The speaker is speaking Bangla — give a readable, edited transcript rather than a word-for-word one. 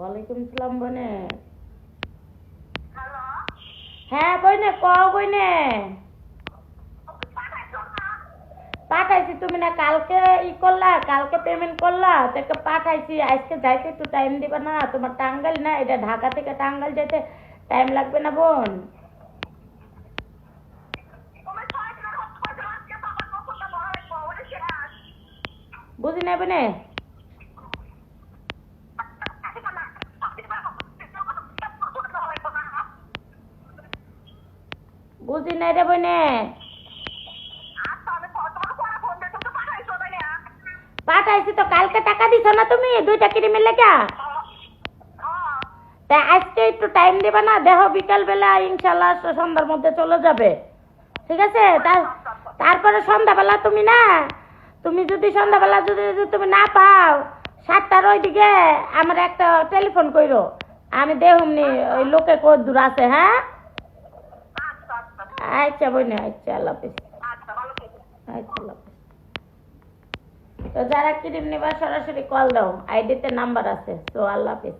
ওয়ালাইকুম সালাম বনে। হ্যাঁ বইনে কও বইনে। পাঠাইছি তুমি না কালকে করলা, কালকে পেমেন্ট করলা, তোকে পাঠাইছি। আজকে যাইতে একটু টাইম দিবা না? তোমার টাঙ্গাইল না, এটা ঢাকা থেকে টাঙ্গাইল যেতে টাইম লাগবে না বোন? বুঝি নাই বনে। বুঝি নাই রে বনে। পাঠাইছি তো, কালকে টাকা দিছো না তুমি 2টা ক্রিমের লেগা? তা আজকে একটু টাইম দিবা না? দেখো বিকাল বেলা ইনশাল্লাহ সন্ধ্যার মধ্যে চলে যাবে, ঠিক আছে? তারপরে সন্ধ্যাবেলা তুমি না, তুমি যদি সন্ধ্যাবেলা যদি তুমি না পাও 7টার ওইদিকে আমার একটা টেলিফোন কইরো, আমি দেখুমনি ওই লোকে কত দূর আছে। হ্যাঁ আচ্ছা বইনে, আচ্ছা আল্লাহ হাফিজ। আচ্ছা আল্লাহ হাফিজ। তো যারা ক্রিম নেবা সরাসরি কল দাও, আইডিতে নাম্বার আছে। তো আল্লাহ হাফিজ।